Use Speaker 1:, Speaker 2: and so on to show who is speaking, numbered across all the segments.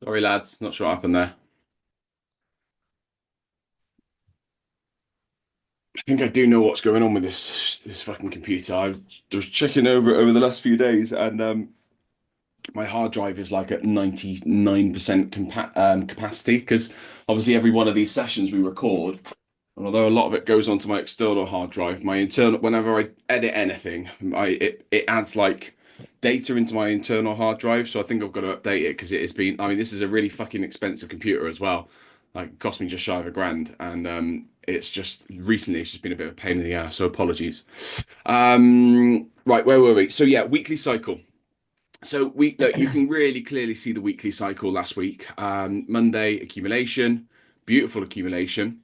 Speaker 1: Sorry, lads, not sure what happened there. I think I do know what's going on with this fucking computer. I was checking over the last few days, and my hard drive is like at 99% capacity because obviously every one of these sessions we record, and although a lot of it goes onto my external hard drive, my internal whenever I edit anything, it adds like data into my internal hard drive. So I think I've got to update it because it has been. I mean, this is a really fucking expensive computer as well. Like, it cost me just shy of £1,000, and it's just recently it's just been a bit of a pain in the ass. So apologies. Right, where were we? So yeah, weekly cycle. So we look, you can really clearly see the weekly cycle last week. Monday accumulation, beautiful accumulation.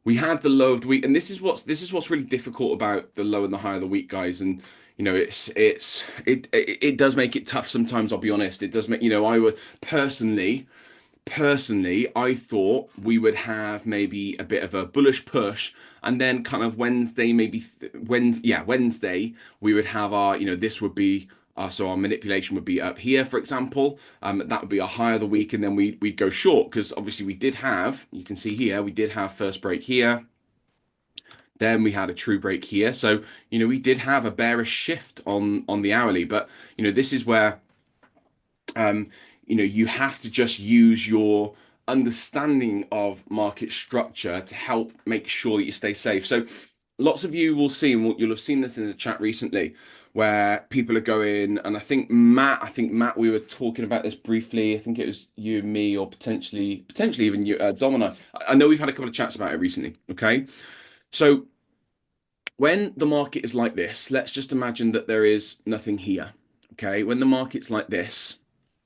Speaker 1: We had the low of the week, and this is what's really difficult about the low and the high of the week, guys. And it does make it tough sometimes. I'll be honest. It does make I would personally, I thought we would have maybe a bit of a bullish push, and then kind of Wednesday, maybe Wednesday, we would have this would be so our manipulation would be up here, for example. That would be a high of the week, and then we'd go short because obviously we did have, you can see here, we did have first break here. Then we had a true break here. So, we did have a bearish shift on the hourly, but this is where you have to just use your understanding of market structure to help make sure that you stay safe. So lots of you will see, and you'll have seen this in the chat recently, where people are going, and I think Matt, we were talking about this briefly. I think it was you and me, or potentially even you, Dom and I. I know we've had a couple of chats about it recently. Okay, so when the market is like this, let's just imagine that there is nothing here. Okay, when the market's like this,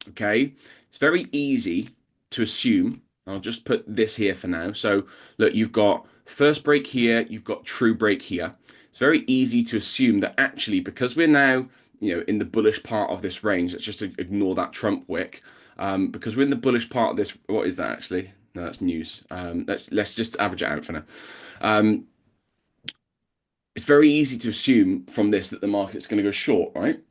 Speaker 1: okay, it's very easy to assume. I'll just put this here for now. So look, you've got first break here, you've got true break here. It's very easy to assume that actually, because we're now, in the bullish part of this range, let's just ignore that Trump wick. Because we're in the bullish part of this, what is that actually? No, that's news. Let's just average it out for now. Um, it's very easy to assume from this that the market's going to go short, right?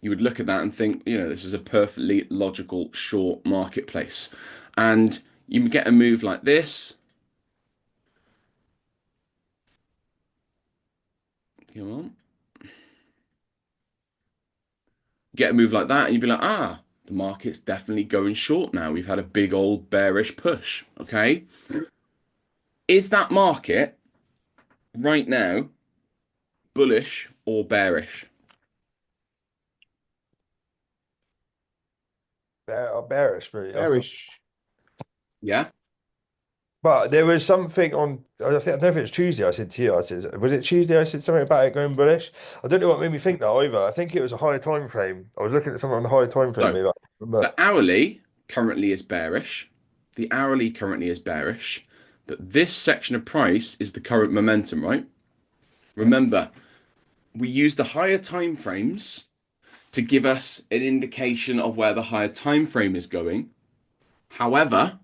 Speaker 1: You would look at that and think, this is a perfectly logical short marketplace. And you get a move like this. Come on. Get a move like that, and you'd be like, the market's definitely going short now. We've had a big old bearish push. Okay. Is that market right now bullish or bearish?
Speaker 2: Bearish, really.
Speaker 1: Bearish. Yeah.
Speaker 2: But there was something on. I don't know if it was Tuesday. I said to you. I said, was it Tuesday? I said something about it going bullish. I don't know what made me think that either. I think it was a higher time frame. I was looking at something on the higher time frame.
Speaker 1: So
Speaker 2: Maybe I can't remember.
Speaker 1: the hourly currently is bearish. The hourly currently is bearish. But this section of price is the current momentum, right? Remember, we use the higher time frames to give us an indication of where the higher time frame is going. However,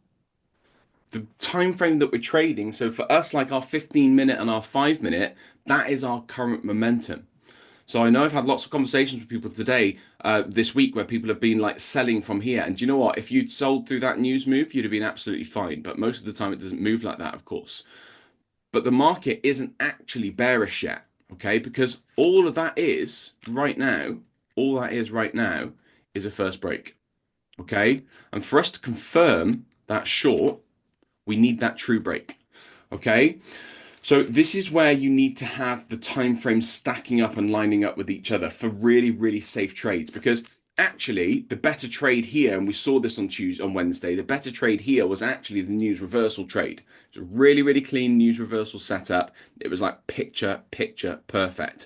Speaker 1: the time frame that we're trading, so for us, like our 15-minute and our 5 minute, that is our current momentum. So I know I've had lots of conversations with people today, this week, where people have been like selling from here. And do you know what? If you'd sold through that news move, you'd have been absolutely fine. But most of the time, it doesn't move like that, of course. But the market isn't actually bearish yet, okay? Because all that is right now is a first break, okay? And for us to confirm that short, we need that true break, okay? So this is where you need to have the time frames stacking up and lining up with each other for really, really safe trades. Because actually, the better trade here, and we saw this on Wednesday, the better trade here was actually the news reversal trade. It's a really, really clean news reversal setup. It was like picture perfect.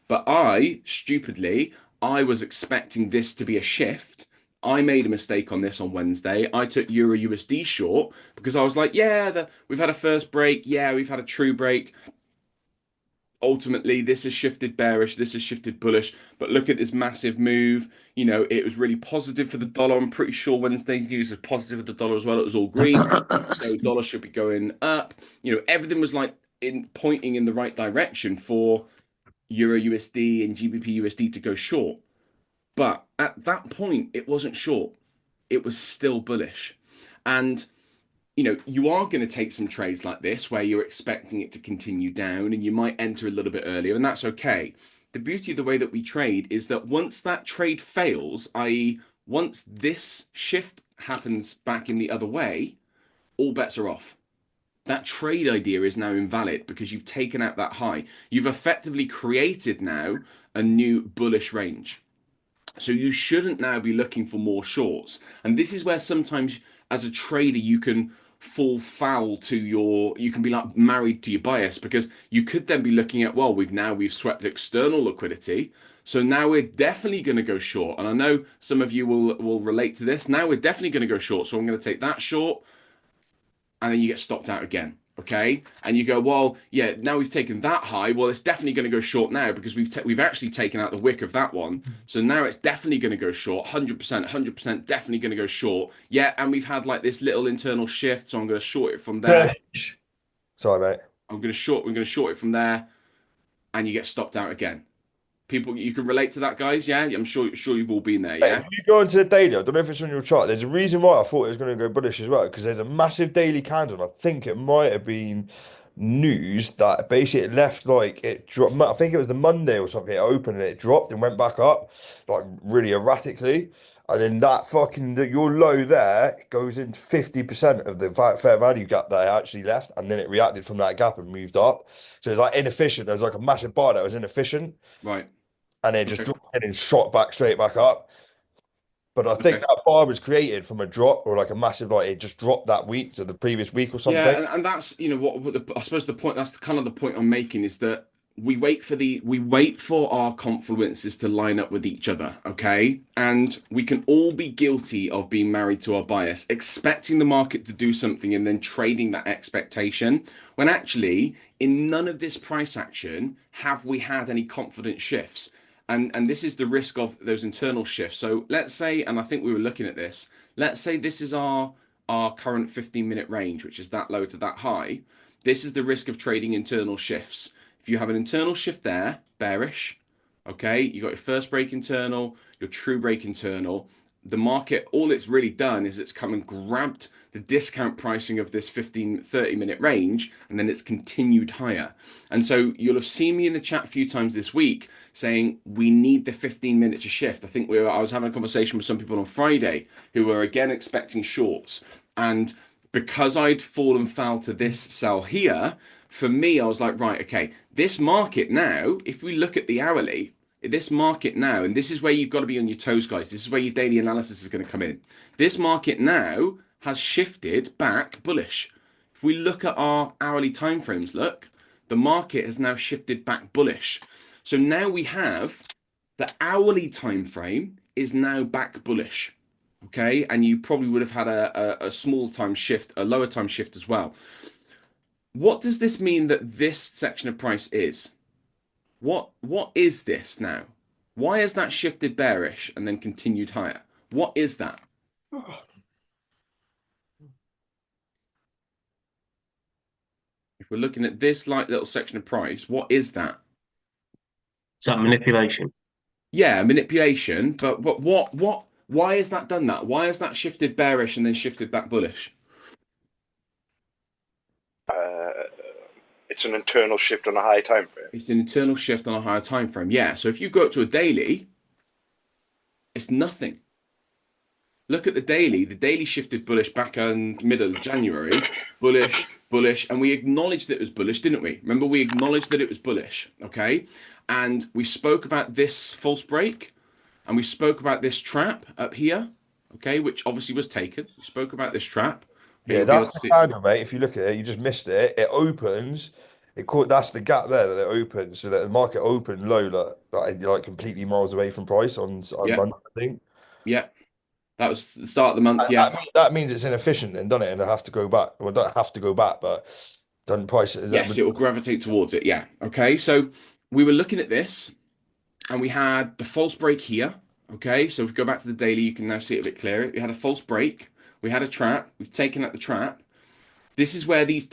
Speaker 1: But I was expecting this to be a shift. I made a mistake on this on Wednesday. I took Euro USD short because I was like, yeah, we've had a first break. Yeah, we've had a true break. Ultimately, this has shifted bearish. This has shifted bullish. But look at this massive move. It was really positive for the dollar. I'm pretty sure Wednesday's news was positive for the dollar as well. It was all green. So dollar should be going up. Everything was like pointing in the right direction for Euro USD and GBP USD to go short. But at that point, it wasn't short. it was still bullish. And you are going to take some trades like this where you're expecting it to continue down and you might enter a little bit earlier, and that's okay. The beauty of the way that we trade is that once that trade fails, i.e., once this shift happens back in the other way, all bets are off. That trade idea is now invalid because you've taken out that high. You've effectively created now a new bullish range. So you shouldn't now be looking for more shorts. And this is where sometimes as a trader you can fall foul to you can be like married to your bias, because you could then be looking at, well, we've swept external liquidity. So now we're definitely going to go short. And I know some of you will relate to this. Now we're definitely going to go short. So I'm going to take that short, and then you get stopped out again. Okay, and you go, well, yeah, now we've taken that high. Well, it's definitely going to go short now because we've actually taken out the wick of that one. So now it's definitely going to go short, 100%, 100%, definitely going to go short. Yeah, and we've had like this little internal shift, so I'm going to short it from there.
Speaker 2: Bitch. Sorry, mate.
Speaker 1: We're going to short it from there, and you get stopped out again. People, you can relate to that, guys. Yeah, I'm sure you've all been there.
Speaker 2: Hey,
Speaker 1: Yeah,
Speaker 2: if you go into the daily, I don't know if it's on your chart. There's a reason why I thought it was going to go bullish as well, because there's a massive daily candle. And I think it might have been news that basically it left like it dropped. I think it was the Monday or something. It opened and it dropped and went back up like really erratically. And then that fucking your low there goes into 50% of the fair value gap that it actually left, and then it reacted from that gap and moved up. So it's like inefficient. There's like a massive bar that was inefficient,
Speaker 1: right.
Speaker 2: and it just
Speaker 1: Okay.
Speaker 2: dropped in and shot back straight back up. But I think
Speaker 1: Okay.
Speaker 2: that bar was created from a drop or like a massive, like it just dropped that week to the previous week or something.
Speaker 1: Yeah, and that's I suppose the point, that's kind of the point I'm making, is that we wait for our confluences to line up with each other, okay? And we can all be guilty of being married to our bias, expecting the market to do something and then trading that expectation, when actually in none of this price action have we had any confident shifts. And this is the risk of those internal shifts. So let's say, and I think we were looking at this, let's say this is our current 15-minute range, which is that low to that high. This is the risk of trading internal shifts. If you have an internal shift there, bearish, okay, you got your first break internal, your true break internal. The market, all it's really done is it's come and grabbed the discount pricing of this 15, 30-minute range, and then it's continued higher. And so you'll have seen me in the chat a few times this week saying we need the 15 minutes to shift. I was having a conversation with some people on Friday who were again expecting shorts. And because I'd fallen foul to this sell here, for me, I was like, right, okay, this market now, if we look at the hourly, this market now, and this is where you've got to be on your toes, guys. This is where your daily analysis is going to come in. This market now has shifted back bullish. If we look at our hourly timeframes, look, the market has now shifted back bullish. So now we have the hourly time frame is now back bullish. Okay, and you probably would have had a small time shift, a lower time shift as well. What does this mean that this section of price is? What is this now? Why has that shifted bearish and then continued higher? What is that? If we're looking at this light little section of price, what is that?
Speaker 3: Is that manipulation?
Speaker 1: Yeah, manipulation, but what why has that done that? Why has that shifted bearish and then shifted back bullish?
Speaker 4: Uh, it's an internal shift on a high time frame.
Speaker 1: It's an internal shift on a higher time frame. Yeah, so if you go up to a daily, it's nothing. Look at the daily. The daily shifted bullish back in middle of January. Bullish, bullish. And we acknowledged that it was bullish, didn't we? Remember, we acknowledged that it was bullish. Okay. And we spoke about this false break. And we spoke about this trap up here. Okay. Which obviously was taken. We spoke about this trap. Okay.
Speaker 2: Yeah,
Speaker 1: You'll be able
Speaker 2: that's
Speaker 1: to
Speaker 2: the
Speaker 1: see.
Speaker 2: candle, mate. If you look at it, you just missed it. It opens. It caught. That's the gap there that it opens, so that the market opened low, like completely miles away from price on
Speaker 1: Yeah.
Speaker 2: Monday, I think.
Speaker 1: Yeah. That was the start of the month. Yeah.
Speaker 2: That means it's inefficient, then, doesn't it? And I have to go back. Well, don't have to go back, but don't price it. Is that
Speaker 1: Yes, it will gravitate towards it. Yeah. Okay. So we were looking at this and we had the false break here. Okay. So if we go back to the daily, you can now see it a bit clearer. We had a false break. We had a trap. We've taken out the trap. This is where these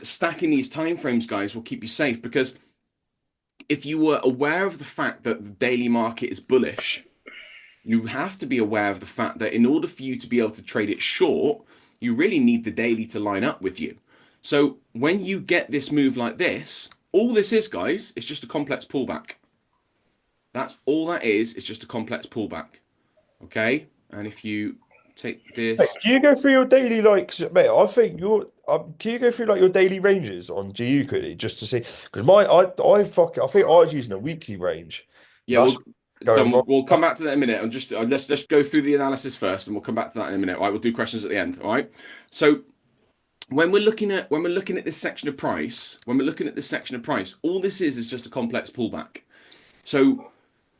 Speaker 1: stacking these time frames, guys, will keep you safe, because if you were aware of the fact that the daily market is bullish, you have to be aware of the fact that in order for you to be able to trade it short, you really need the daily to line up with you. So when you get this move like this, all this is, guys, is just a complex pullback. That's all that is. It's just a complex pullback. Okay. And if you take
Speaker 2: Mate,
Speaker 1: this,
Speaker 2: do you go through your daily mate? I think you're. Can you go through like your daily ranges on GU quickly just to see? Because I think I was using a weekly range.
Speaker 1: yeah,
Speaker 2: That's
Speaker 1: we'll
Speaker 2: going
Speaker 1: done.
Speaker 2: wrong.
Speaker 1: We'll come back to that in a minute. And just let's go through the analysis first, and we'll come back to that in a minute. All right. We'll do questions at the end. All right. So when we're looking at this section of price, all this is just a complex pullback. So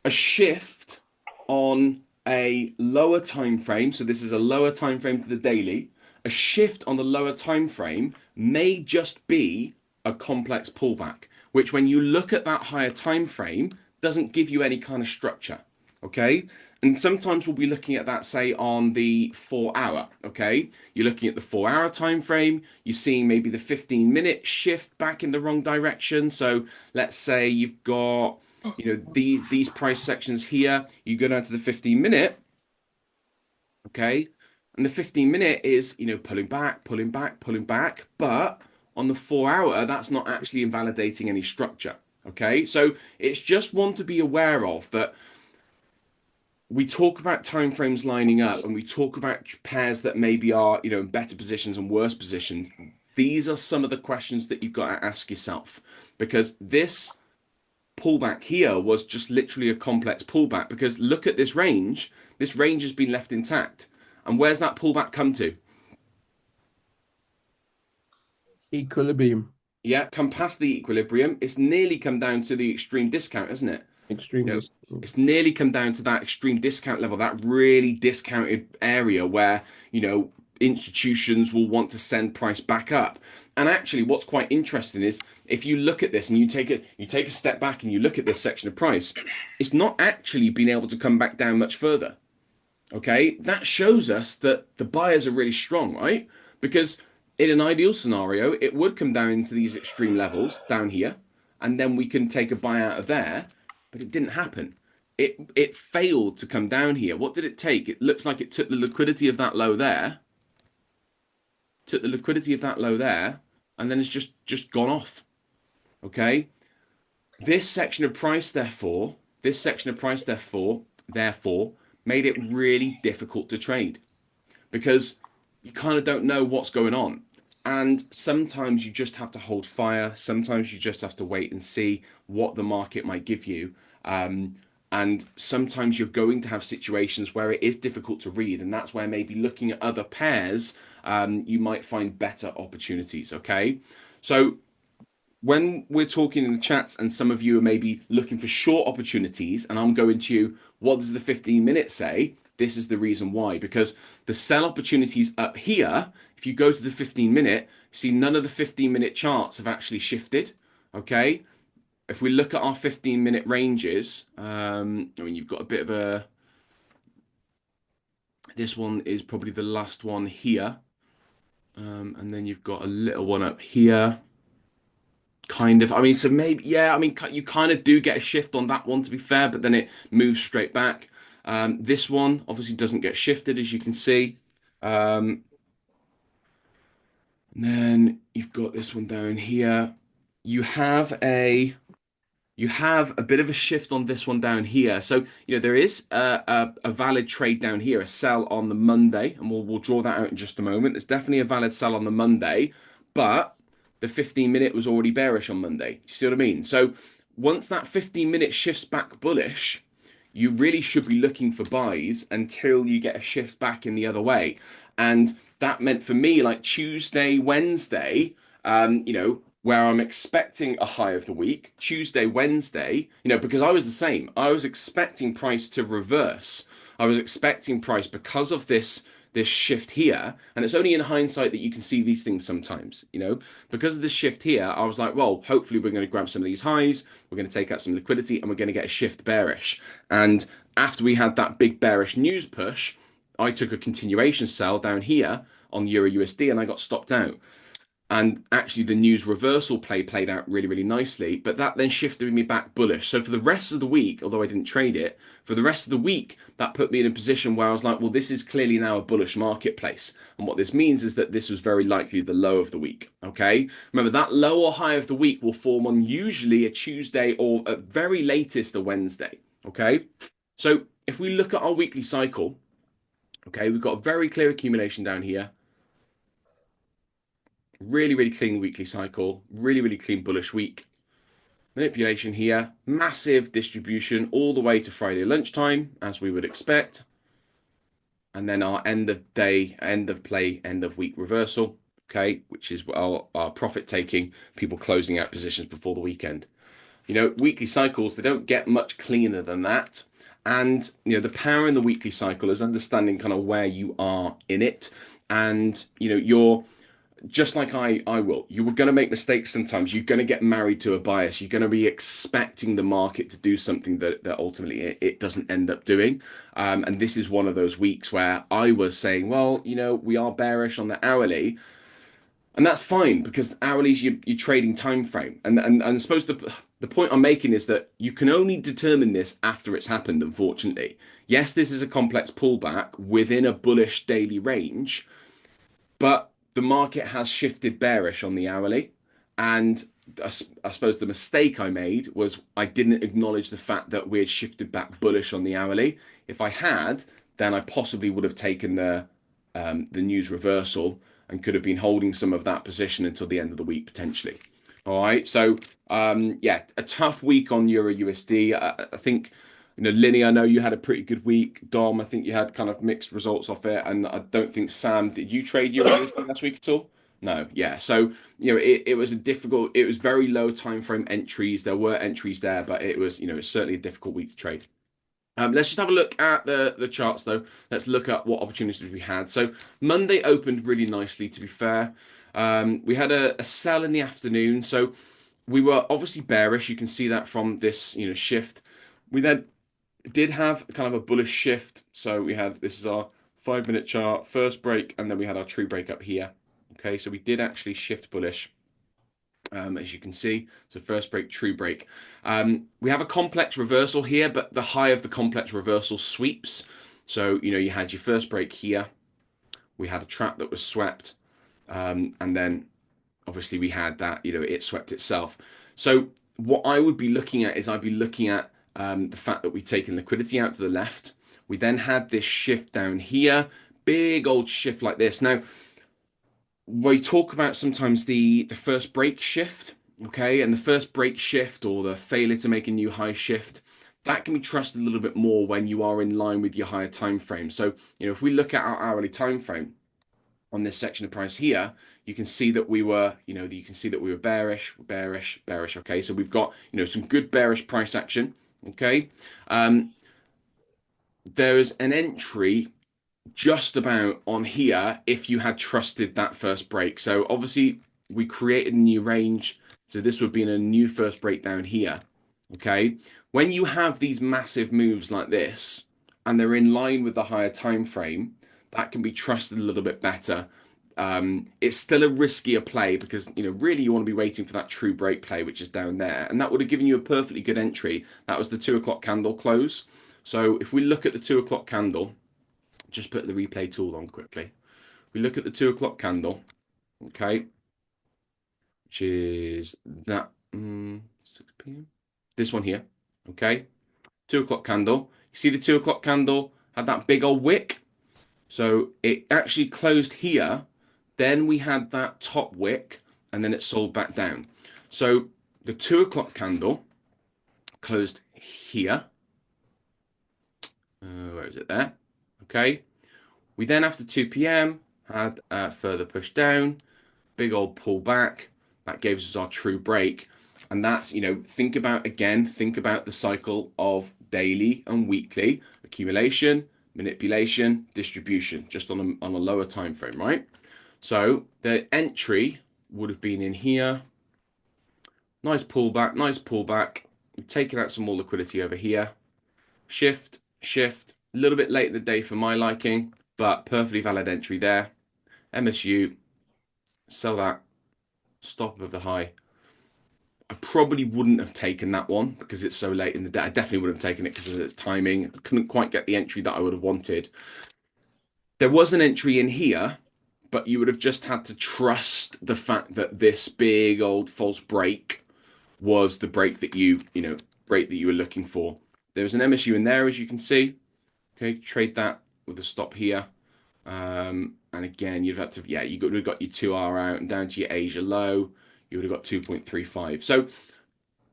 Speaker 1: a shift on a lower time frame, so this is a lower time frame for the daily, a shift on the lower time frame may just be a complex pullback, which when you look at that higher time frame doesn't give you any kind of structure. Okay, and sometimes we'll be looking at that, say, on the 4 hour. Okay, you're looking at the 4 hour time frame, you're seeing maybe the 15-minute shift back in the wrong direction. So let's say you've got, these price sections here, you go down to the 15-minute. Okay, and the 15-minute is, pulling back, pulling back, pulling back, but on the 4 hour, that's not actually invalidating any structure. Okay, so it's just one to be aware of, that we talk about timeframes lining up and we talk about pairs that maybe are, in better positions and worse positions. These are some of the questions that you've got to ask yourself, because this pullback here was just literally a complex pullback. Because look at this range. This range has been left intact. And where's that pullback come to?
Speaker 5: Equilibrium.
Speaker 1: Yeah, come past the equilibrium. It's nearly come down to the extreme discount, isn't it?
Speaker 5: Extreme.
Speaker 1: It's nearly come down to that extreme discount level, that really discounted area where, institutions will want to send price back up. And actually, what's quite interesting is if you look at this and you take a step back and you look at this section of price, it's not actually been able to come back down much further. Okay, that shows us that the buyers are really strong, right? Because in an ideal scenario, it would come down into these extreme levels down here, and then we can take a buy out of there, but it didn't happen. It failed to come down here. What did it take? It looks like it took the liquidity of that low there, and then it's just gone off. Okay, this section of price, therefore, made it really difficult to trade, because you kind of don't know what's going on. And sometimes you just have to hold fire. Sometimes you just have to wait and see what the market might give you. And sometimes you're going to have situations where it is difficult to read. And that's where maybe looking at other pairs, you might find better opportunities. Okay. So when we're talking in the chats and some of you are maybe looking for short opportunities, and I'm going to you, what does the 15-minute say? This is the reason why, because the sell opportunities up here, if you go to the 15-minute, see none of the 15-minute charts have actually shifted. Okay. If we look at our 15-minute ranges, you've got a bit of this one is probably the last one here. And then you've got a little one up here. Kind of. So maybe, yeah, you kind of do get a shift on that one, to be fair, but then it moves straight back. This one obviously doesn't get shifted, as you can see. And then you've got this one down here. You have a bit of a shift on this one down here. So, there is a valid trade down here, a sell on the Monday, and we'll draw that out in just a moment. It's definitely a valid sell on the Monday, but the 15-minute was already bearish on Monday. Do you see what I mean? So once that 15-minute shifts back bullish, you really should be looking for buys until you get a shift back in the other way. And that meant for me, like Tuesday, Wednesday, where I'm expecting a high of the week, Tuesday, Wednesday, because I was the same. I was expecting price to reverse. I was expecting price, because of this shift here, and it's only in hindsight that you can see these things sometimes, because of this shift here, I was like, well, hopefully we're going to grab some of these highs, we're going to take out some liquidity, and we're going to get a shift bearish. And after we had that big bearish news push, I took a continuation sell down here on Euro USD, and I got stopped out. And actually, the news reversal play played out really, really nicely. But that then shifted me back bullish. So for the rest of the week, although I didn't trade it, for the rest of the week, that put me in a position where I was like, well, this is clearly now a bullish marketplace. And what this means is that this was very likely the low of the week. Okay. Remember, that low or high of the week will form on usually a Tuesday or at very latest a Wednesday. Okay. So if we look at our weekly cycle, okay, we've got a very clear accumulation down here. Really, really clean weekly cycle, really, really clean bullish week. Manipulation here, massive distribution all the way to Friday lunchtime, as we would expect. And then our end of day, end of play, end of week reversal, okay, which is our profit taking, people closing out positions before the weekend. You know, weekly cycles, they don't get much cleaner than that. And, you know, the power in the weekly cycle is understanding kind of where you are in it. And, you know, you're just like I will. You were going to make mistakes sometimes. You're going to get married to a bias. You're going to be expecting the market to do something that ultimately it doesn't end up doing. And this is one of those weeks where I was saying, well, you know, we are bearish on the hourly. And that's fine because hourly's you're trading time frame. And I suppose the point I'm making is that you can only determine this after it's happened, unfortunately. Yes, this is a complex pullback within a bullish daily range, but the market has shifted bearish on the hourly. And I suppose the mistake I made was I didn't acknowledge the fact that we had shifted back bullish on the hourly. If I had, then I possibly would have taken the news reversal and could have been holding some of that position until the end of the week potentially. All right, so yeah, a tough week on Euro USD. I think, you know, Linny, I know you had a pretty good week. Dom, I think you had kind of mixed results off it, and I don't think Sam, did you trade Euro USD last week at all? No, yeah. So, you know, it was a difficult, it was very low time frame entries. There were entries there, but it was, you know, it's certainly a difficult week to trade. Let's just have a look at the charts, though. Let's look at what opportunities we had. So Monday opened really nicely, to be fair. We had a sell in the afternoon. So we were obviously bearish. You can see that from this, you know, shift. We then did have kind of a bullish shift. So we had, this is our 5-minute chart, first break, and then we had our true break up here. Okay, so we did actually shift bullish. As you can see, so first break, true break. We have a complex reversal here, but the high of the complex reversal sweeps. So, you know, you had your first break here. We had a trap that was swept. And then obviously we had that, you know, it swept itself. So what I would be looking at is I'd be looking at the fact that we've taken liquidity out to the left. We then had this shift down here, big old shift like this. Now, we talk about sometimes the first break shift, okay, and the first break shift or the failure to make a new high shift, that can be trusted a little bit more when you are in line with your higher time frame. So, you know, if we look at our hourly time frame on this section of price here, you can see that we were, you know, you can see that we were bearish, bearish, bearish. Okay, so we've got, you know, some good bearish price action. Okay, there is an entry just about on here if you had trusted that first break. So obviously we created a new range. So this would be in a new first break down here. Okay. When you have these massive moves like this and they're in line with the higher time frame, that can be trusted a little bit better. It's still a riskier play because, you know, really you want to be waiting for that true break play, which is down there. And that would have given you a perfectly good entry. That was the 2 o'clock candle close. So if we look at the 2 o'clock candle, just put the replay tool on quickly. We look at the 2 o'clock candle, okay, which is that 6 p.m. This one here, okay, 2 o'clock candle. You see the 2 o'clock candle had that big old wick, so it actually closed here. Then we had that top wick, and then it sold back down. So the 2 o'clock candle closed here. Where is it there? Okay. We then, after 2 p.m., had a further push down, big old pullback. That gave us our true break. And that's, you know, think about the cycle of daily and weekly accumulation, manipulation, distribution, just on a lower time frame, right? So the entry would have been in here. Nice pullback, nice pullback. We've taken out some more liquidity over here. Shift, shift, a little bit late in the day for my liking, but perfectly valid entry there. MSU, sell that, stop of the high. I probably wouldn't have taken that one because it's so late in the day. I definitely wouldn't have taken it because of its timing. I couldn't quite get the entry that I would have wanted. There was an entry in here, but you would have just had to trust the fact that this big old false break was the break that break that you were looking for. There was an MSU in there, as you can see. Okay, trade that with a stop here. And again, you'd have to, yeah, you would have got your 2R out and down to your Asia low. You would have got 2.35. So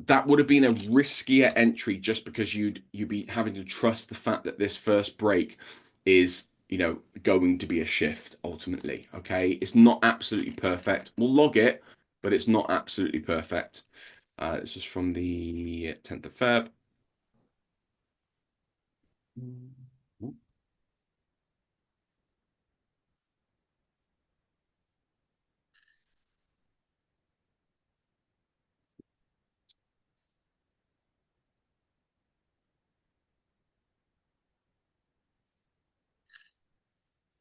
Speaker 1: that would have been a riskier entry just because you'd be having to trust the fact that this first break is going to be a shift ultimately. Okay, it's not absolutely perfect. We'll log it, but it's not absolutely perfect. This is from the 10th of Feb.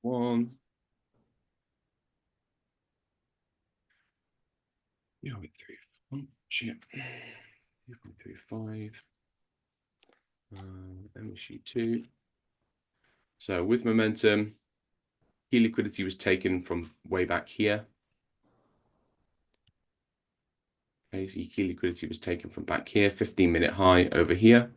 Speaker 1: One. Yeah, with 3. Oh, shit. 2.35. MSU2. So with momentum, key liquidity was taken from way back here. Okay, so key liquidity was taken from back here, 15-minute high over here.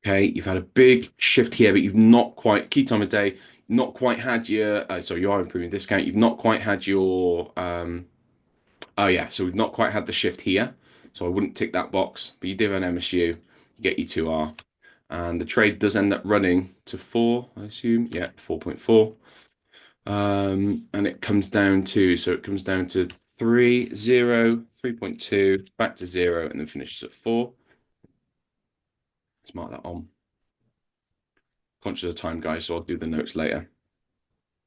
Speaker 1: Okay, you've had a big shift here, but you've not quite, key time of day, not quite had your, so you are improving discount. You've not quite had your, oh yeah, so we've not quite had the shift here. So I wouldn't tick that box, but you did have an MSU, you get your 2R. And the trade does end up running to 4, I assume. Yeah, 4.4. And it comes down to, so it comes down to 3, 0, 3.2, back to 0, and then finishes at 4. Let's mark that on. Conscious of time, guys, so I'll do the notes later.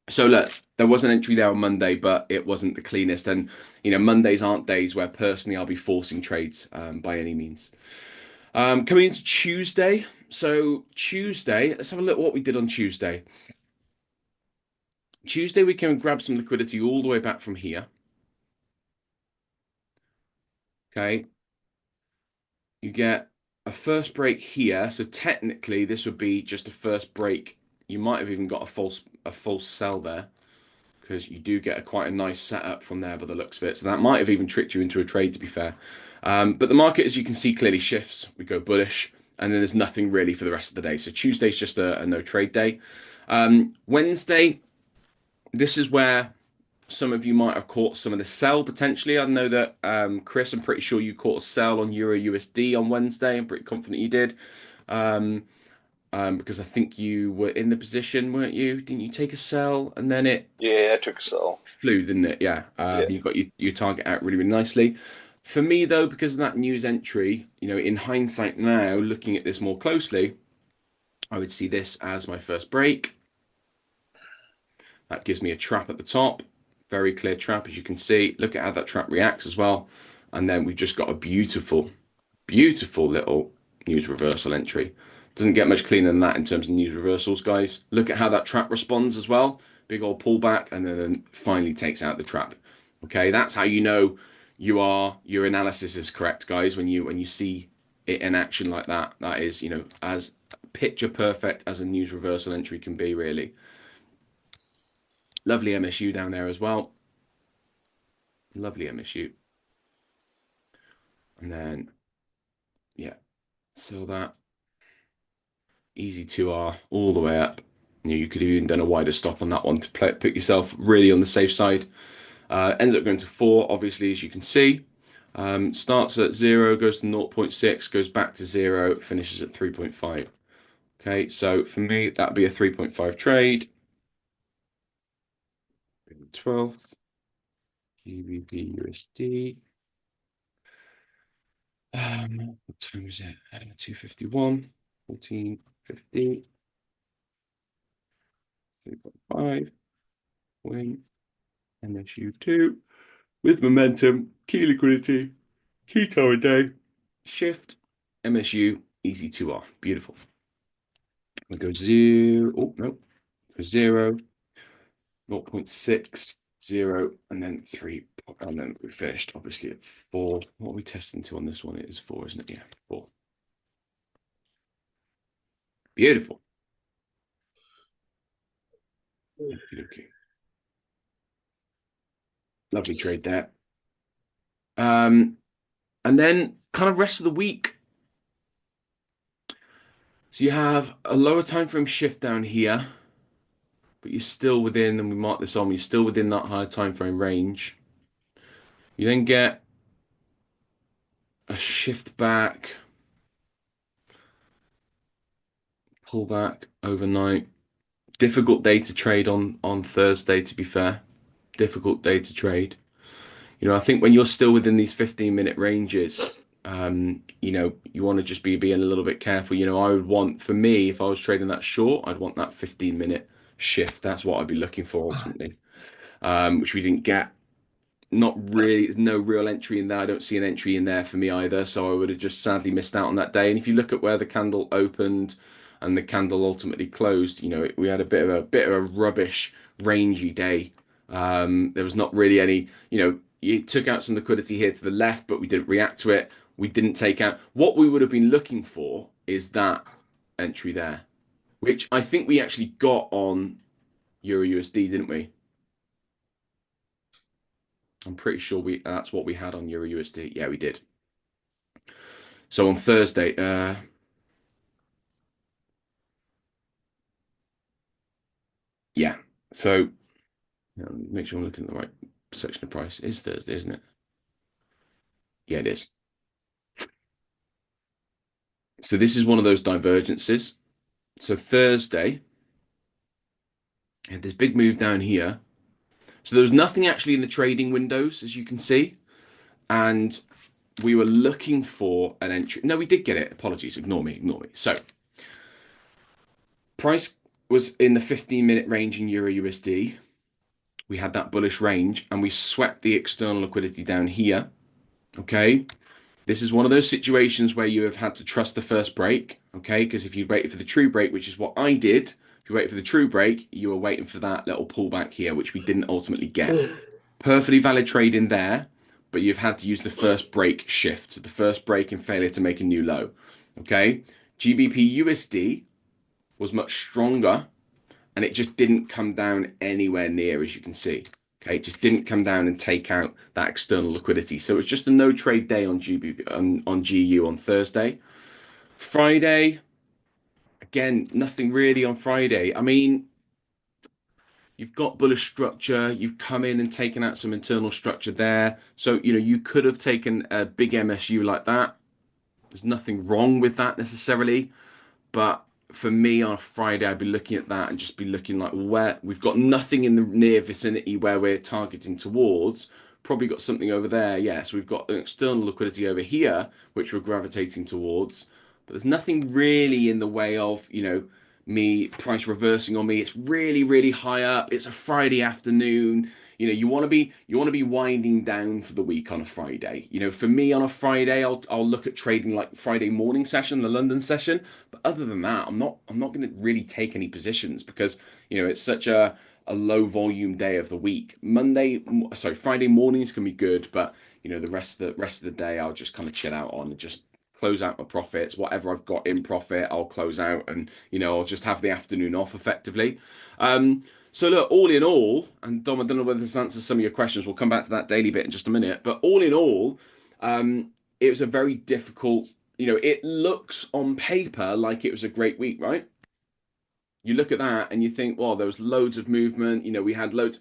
Speaker 1: So look, there was an entry there on Monday, but it wasn't the cleanest. And, Mondays aren't days where personally I'll be forcing trades by any means. Coming into Tuesday. So Tuesday, let's have a look at what we did on Tuesday. Tuesday, we can grab some liquidity all the way back from here. Okay. You get a first break here. So technically, this would be just a first break. You might have even got a false sell there because you do get quite a nice setup from there by the looks of it. So that might have even tricked you into a trade, to be fair. But the market, as you can see, clearly shifts. We go bullish, and then there's nothing really for the rest of the day. So Tuesday's just a no trade day. Wednesday, this is where some of you might have caught some of the sell potentially. I know that Chris, I'm pretty sure you caught a sell on Euro USD on Wednesday. I'm pretty confident you did. Because I think you were in the position, weren't you? Didn't you take a sell and then it
Speaker 4: Yeah, I took a sell.
Speaker 1: flew, didn't it? Yeah.
Speaker 4: Yeah.
Speaker 1: You got your target out really, really nicely. For me, though, because of that news entry, in hindsight now, looking at this more closely, I would see this as my first break. That gives me a trap at the top. Very clear trap, as you can see. Look at how that trap reacts as well. And then we've just got a beautiful, beautiful little news reversal entry. Doesn't get much cleaner than that in terms of news reversals, guys. Look at how that trap responds as well. Big old pullback, and then finally takes out the trap. Okay, that's how you know your analysis is correct, guys. When you see it in action like that, that is, as picture perfect as a news reversal entry can be, really. Lovely MSU down there as well. Lovely MSU. And then, yeah, so that easy 2R all the way up. You could have even done a wider stop on that one to put yourself really on the safe side. Ends up going to 4, obviously, as you can see. Starts at 0, goes to 0.6, goes back to 0, finishes at 3.5. Okay, so for me, that'd be a 3.5 trade. 12th. GBPUSD. What time is it? 2:51, 14:50, 3.5, win, MSU2 with momentum, key liquidity, key time of day, shift, MSU, easy 2R. Beautiful. We go 0, oh no, go 0, 0.60 and then 3, and then we finished obviously at 4. What are we testing to on this one? It is 4, isn't it? Yeah, 4. Beautiful. Okay. Lovely trade there. And then kind of rest of the week. So you have a lower time frame shift down here, but you're still within, and we mark this on, you're still within that higher time frame range. You then get a shift back, pull back overnight. Difficult day to trade on Thursday, to be fair. Difficult day to trade. You know, I think when you're still within these 15-minute ranges, you know, you want to just be being a little bit careful. You know, I would want, for me, if I was trading that short, I'd want that 15-minute shift. That's what I'd be looking for ultimately, which we didn't get. Not really, no real entry in there. I don't see an entry in there for me either. So I would have just sadly missed out on that day. And if you look at where the candle opened and the candle ultimately closed, you know, we had a bit of a rubbish, rangy day. There was not really any, you know, you took out some liquidity here to the left, but we didn't react to it. We didn't take out. What we would have been looking for is that entry there, which I think we actually got on Euro USD, didn't we? I'm pretty sure that's what we had on Euro USD. Yeah, we did. So on Thursday, yeah. So make sure I'm looking at the right section of price. It is Thursday, isn't it? Yeah, it is. So this is one of those divergences. So Thursday, had this big move down here. So there was nothing actually in the trading windows, as you can see. And we were looking for an entry. No, we did get it. Apologies. Ignore me. Ignore me. So price was in the 15-minute range in Euro USD. We had that bullish range and we swept the external liquidity down here. Okay. This is one of those situations where you have had to trust the first break. Okay. Because if you waited for the true break, which is what I did, if you waited for the true break, you were waiting for that little pullback here, which we didn't ultimately get. Perfectly valid trade in there, but you've had to use the first break shift. So the first break and failure to make a new low. Okay. GBPUSD was much stronger and it just didn't come down anywhere near, as you can see. Okay, it just didn't come down and take out that external liquidity. So it's just a no trade day on on GU on Thursday. Friday, again, nothing really on Friday. I mean, you've got bullish structure. You've come in and taken out some internal structure there. So, you know, you could have taken a big MSU like that. There's nothing wrong with that necessarily. But for me on a Friday, I'd be looking at that and just be looking like where we've got nothing in the near vicinity where we're targeting towards. Probably got something over there. Yes, we've got an external liquidity over here, which we're gravitating towards. But there's nothing really in the way of, you know, me price reversing on me. It's really, really high up. It's a Friday afternoon. You know, you want to be winding down for the week on a Friday. You know, for me on a Friday, I'll look at trading like Friday morning session, the London session. But other than that, I'm not going to really take any positions because, you know, it's such a low volume day of the week. Friday mornings can be good, but you know, the rest of the day I'll just kind of chill out on and just close out my profits. Whatever I've got in profit, I'll close out and, you know, I'll just have the afternoon off effectively. So look, all in all, and Dom, I don't know whether this answers some of your questions. We'll come back to that daily bit in just a minute. But all in all, it was a very difficult, you know, it looks on paper like it was a great week, right? You look at that and you think, well, there was loads of movement, you know, we had loads,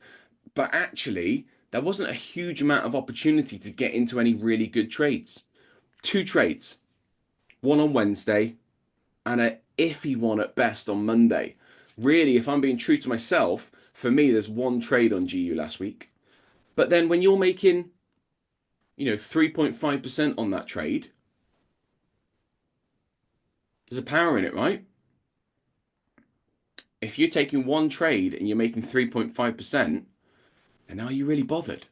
Speaker 1: but actually there wasn't a huge amount of opportunity to get into any really good trades. 2 trades, one on Wednesday and a iffy one at best on Monday. Really, if I'm being true to myself, for me, there's 1 trade on GU last week. But then when you're making, you know, 3.5% on that trade, there's a power in it, right? If you're taking 1 trade and you're making 3.5%, then are you really bothered?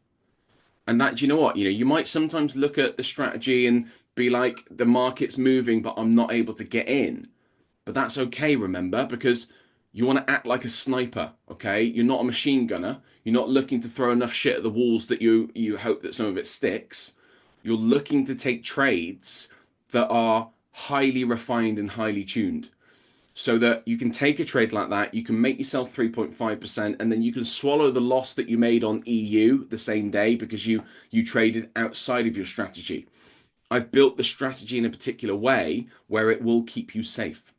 Speaker 1: And that, do you know what? You know, you might sometimes look at the strategy and be like, the market's moving, but I'm not able to get in. But that's okay, remember, because You want to act like a sniper, okay? You're not a machine gunner. You're not looking to throw enough shit at the walls that you hope that some of it sticks. You're looking to take trades that are highly refined and highly tuned so that you can take a trade like that, you can make yourself 3.5%, and then you can swallow the loss that you made on EU the same day because you traded outside of your strategy. I've built the strategy in a particular way where it will keep you safe.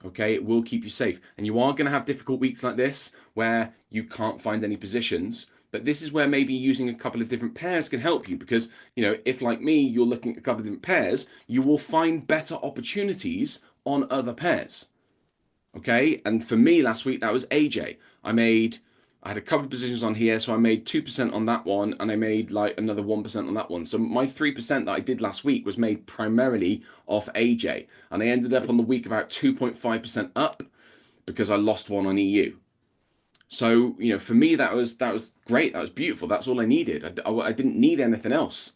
Speaker 1: Okay, it will keep you safe. And you are going to have difficult weeks like this where you can't find any positions. But this is where maybe using a couple of different pairs can help you because, if like me, you're looking at a couple of different pairs, you will find better opportunities on other pairs. Okay. And for me last week, that was AJ. I had a couple of positions on here. So I made 2% on that one and I made like another 1% on that one. So my 3% that I did last week was made primarily off AJ. And I ended up on the week about 2.5% up because I lost one on EU. So, for me, that was great. That was beautiful. That's all I needed. I didn't need anything else.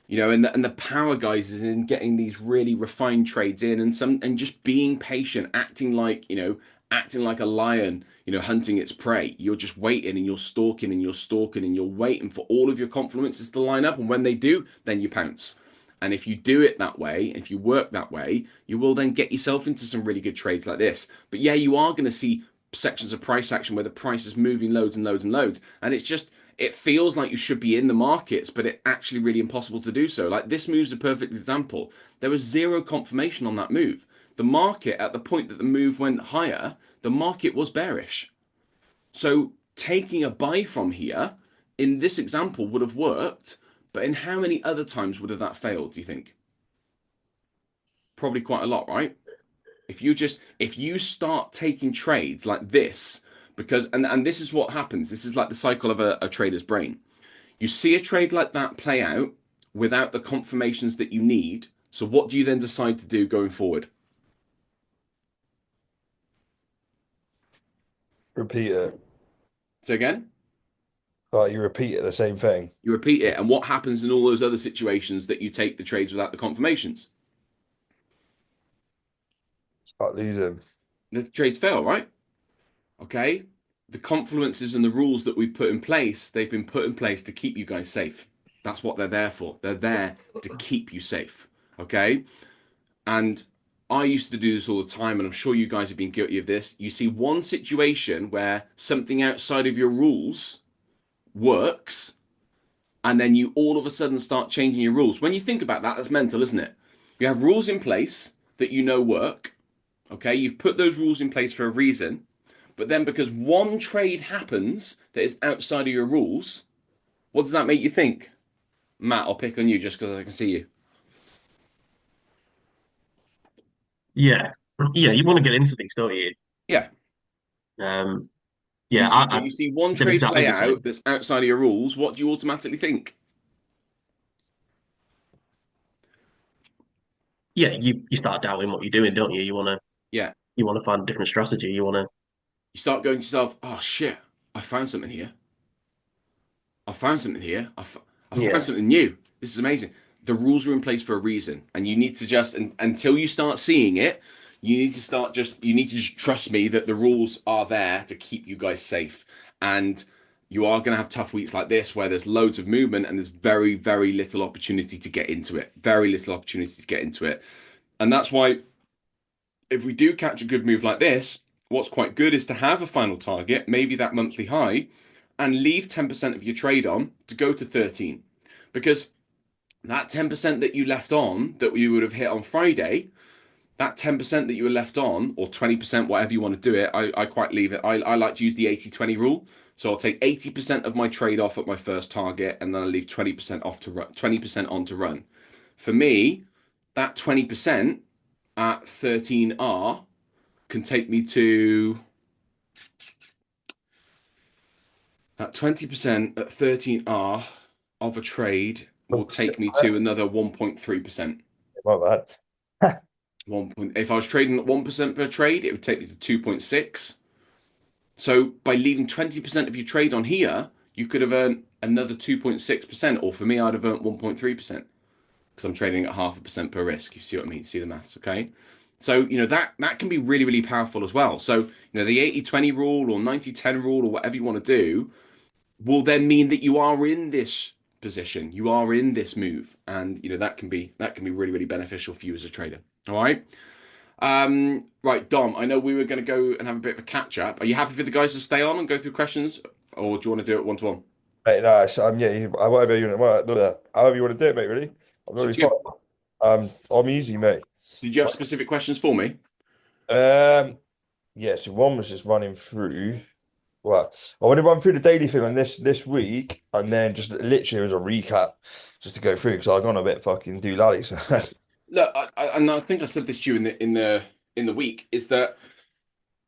Speaker 1: And the power, guys, is in getting these really refined trades in and just being patient, acting like a lion, hunting its prey. You're just waiting and you're stalking and you're stalking and you're waiting for all of your confluences to line up. And when they do, then you pounce. And if you do it that way, if you work that way, you will then get yourself into some really good trades like this. But yeah, you are going to see sections of price action where the price is moving loads and loads and loads. And it feels like you should be in the markets, but it's actually really impossible to do so. Like this move's a perfect example. There was zero confirmation on that move. The market, at the point that the move went higher, the market was bearish. So taking a buy from here in this example would have worked, but in how many other times would have that failed, do you think? Probably quite a lot, right? If you start taking trades like this, because and this is what happens. This is like the cycle of a trader's brain. You see a trade like that play out without the confirmations that you need. So what do you then decide to do going forward?
Speaker 2: Repeat it.
Speaker 1: So again,
Speaker 2: Like you repeat it, the same thing.
Speaker 1: you repeat it. And what happens in all those other situations that you take the trades without the confirmations?
Speaker 2: Start losing.
Speaker 1: The trades fail, right? Okay. The confluences and the rules that we've put in place, they've been put in place to keep you guys safe. That's what they're there for. They're there to keep you safe. Okay. And I used to do this all the time, and I'm sure you guys have been guilty of this. You see one situation where something outside of your rules works, and then you all of a sudden start changing your rules. When you think about that, that's mental, isn't it? You have rules in place that work. Okay. You've put those rules in place for a reason. But then because one trade happens that is outside of your rules, what does that make you think? Matt, I'll pick on you just because I can see you.
Speaker 3: Yeah. Yeah, you want to get into things, don't you?
Speaker 1: Yeah.
Speaker 3: Um,
Speaker 1: You
Speaker 3: yeah,
Speaker 1: see, you see one
Speaker 3: did
Speaker 1: trade
Speaker 3: exactly
Speaker 1: play
Speaker 3: the same.
Speaker 1: out that's outside of your rules. What do you automatically think?
Speaker 3: Yeah, you start doubting what you're doing, don't you?
Speaker 1: Yeah.
Speaker 3: You want to find a different strategy. You want to,
Speaker 1: You start going to yourself, oh shit, I found something here. I found something here. I found
Speaker 3: yeah,
Speaker 1: something new. This is amazing. The rules are in place for a reason, and you need to until you start seeing it, you need to just trust me that the rules are there to keep you guys safe. And you are going to have tough weeks like this where there's loads of movement and there's very, very little opportunity to get into it. Very little opportunity to get into it. And that's why if we do catch a good move like this, what's quite good is to have a final target, maybe that monthly high, and leave 10% of your trade on to go to 13. Because that 10% that you left on that you would have hit on Friday, that 10% that you were left on, or 20%, whatever you want to do it, I quite leave it. I like to use the 80-20 rule. So I'll take 80% of my trade off at my first target, and then I leave 20% off to run, 20% on to run. For me, that 20% at 13R can take me to at 20% at 13R of a trade will take me to another 1.3%.
Speaker 2: My bad.
Speaker 1: If I was trading at 1% per trade, it would take me to 2.6. So by leaving 20% of your trade on here, you could have earned another 2.6%, or for me, I'd have earned 1.3% because I'm trading at 0.5% per risk. You see what I mean? See the maths, okay? So, that can be really, really powerful as well. So, the 80-20 rule or 90-10 rule or whatever you want to do will then mean that you are in this position, you are in this move, and that can be really, really beneficial for you as a trader. All right. Right, Dom, I know we were going to go and have a bit of a catch up. Are you happy for the guys to stay on and go through questions, or do you want to do it one to one?
Speaker 2: Mate, no, yeah, however you want to do it, mate. Really, I'm
Speaker 1: So,
Speaker 2: really fine. I'm easy, mate.
Speaker 1: did you have specific questions for me?
Speaker 2: Yeah. So one was just running through. Well, I want to run through the daily thing on this week, and then just literally as a recap, just to go through because I've gone a bit fucking doolally. So
Speaker 1: Look, and I think I said this to you in the week is that.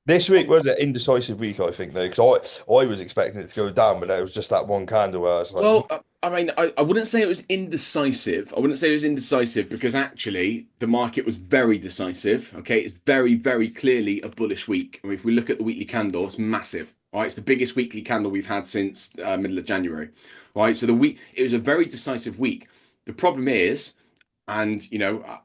Speaker 2: this week was an indecisive week, I think, though, because I was expecting it to go down, but it was just that one candle where I was like,
Speaker 1: Well, I mean, I wouldn't say it was indecisive. I wouldn't say it was indecisive because actually the market was very decisive. Okay, it's very, very clearly a bullish week. I mean, if we look at the weekly candle, it's massive. Right, it's the biggest weekly candle we've had since middle of January. Right, so it was a very decisive week. The problem is, and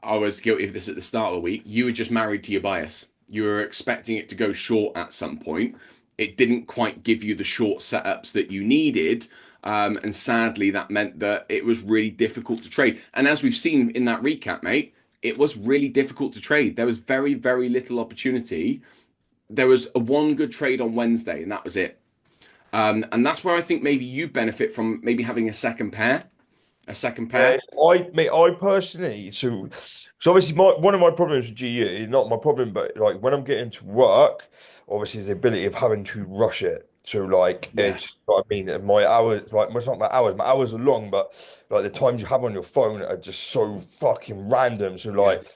Speaker 1: I was guilty of this at the start of the week. You were just married to your bias. You were expecting it to go short at some point. It didn't quite give you the short setups that you needed. And sadly, that meant that it was really difficult to trade. And as we've seen in that recap, mate, it was really difficult to trade. There was very, very little opportunity. There was a one good trade on Wednesday, and that was it. And that's where I think maybe you benefit from maybe having a second pair. A second pair.
Speaker 2: yes, I personally, so obviously one of my problems with GU, not my problem, but like when I'm getting to work, obviously is the ability of having to rush it. So like
Speaker 1: Yeah.
Speaker 2: it's what I mean, my hours, like it's not my hours are long, but like the times you have on your phone are just so fucking random. So
Speaker 1: Yeah.
Speaker 2: like,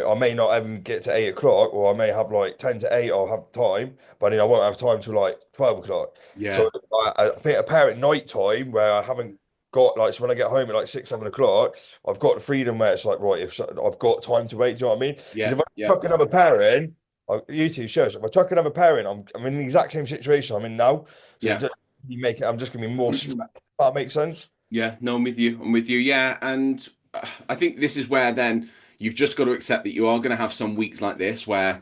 Speaker 2: I may not even get to 8 o'clock, or I may have like 10 to 8, I'll have time, but then I won't have time till like 12 o'clock.
Speaker 1: Yeah.
Speaker 2: So I think a pair at night time where I haven't got like so when I get home at like 6, 7 o'clock, I've got the freedom where it's like right, if I've got time to wait, do you know what I mean? Because
Speaker 1: Yeah.
Speaker 2: if I
Speaker 1: Yeah.
Speaker 2: chuck another pair in, YouTube shows if I chuck another pair in, I'm in the exact same situation I'm in now. So
Speaker 1: Yeah.
Speaker 2: just I'm just gonna be more stressed. If that makes sense.
Speaker 1: Yeah, no, I'm with you. I'm with you. Yeah, and I think this is where then you've just got to accept that you are going to have some weeks like this where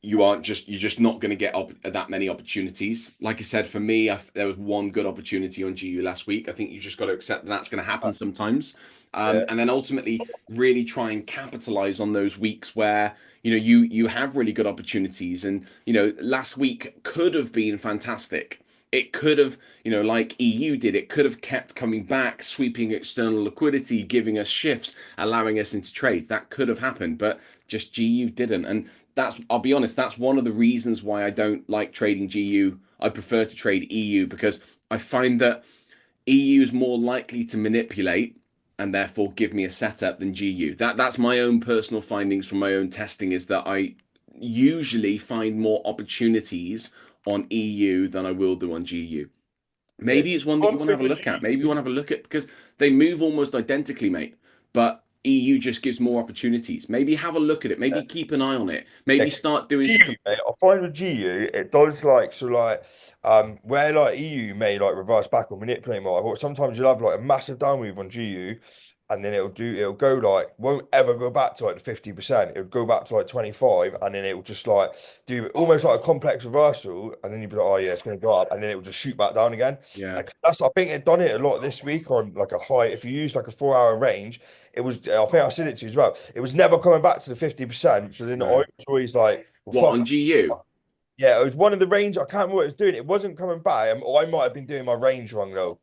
Speaker 1: you're just not going to get that many opportunities. Like I said, for me, there was one good opportunity on GU last week. I think you just got to accept that that's going to happen sometimes,
Speaker 2: Yeah.
Speaker 1: and then ultimately really try and capitalize on those weeks where you have really good opportunities. And last week could have been fantastic. It could have, like EU did, it could have kept coming back, sweeping external liquidity, giving us shifts, allowing us into trades. That could have happened, but just GU didn't. And I'll be honest, that's one of the reasons why I don't like trading GU. I prefer to trade EU because I find that EU is more likely to manipulate and therefore give me a setup than GU. That's my own personal findings from my own testing is that I usually find more opportunities on EU than I will do on GU.
Speaker 2: Yeah.
Speaker 1: Maybe it's one that you want to have a look at. Maybe you want to have a look at because they move almost identically, mate. But EU just gives more opportunities. Maybe have a look at it. Maybe keep an eye on it. Maybe
Speaker 2: Yeah,
Speaker 1: start doing
Speaker 2: GU, mate, I find with GU, it does like so like where like EU may like reverse back or manipulate more. Or sometimes you'll have like a massive down move on GU, and then it'll go like won't ever go back to like the 50%. It'll go back to like 25, and then it'll just like do almost like a complex reversal, and then you'll be like, oh yeah, it's gonna go up, and then it'll just shoot back down again.
Speaker 1: Yeah.
Speaker 2: Like I think it done it a lot this week on like a high. If you use like a 4 hour range, it was I think I said it to you as well. It was never coming back to the 50%. So then I
Speaker 1: No.
Speaker 2: was always like, well,
Speaker 1: What
Speaker 2: fuck.
Speaker 1: on GU?
Speaker 2: Yeah, it was one of the range. I can't remember what it was doing. It wasn't coming back. I might have been doing my range wrong though.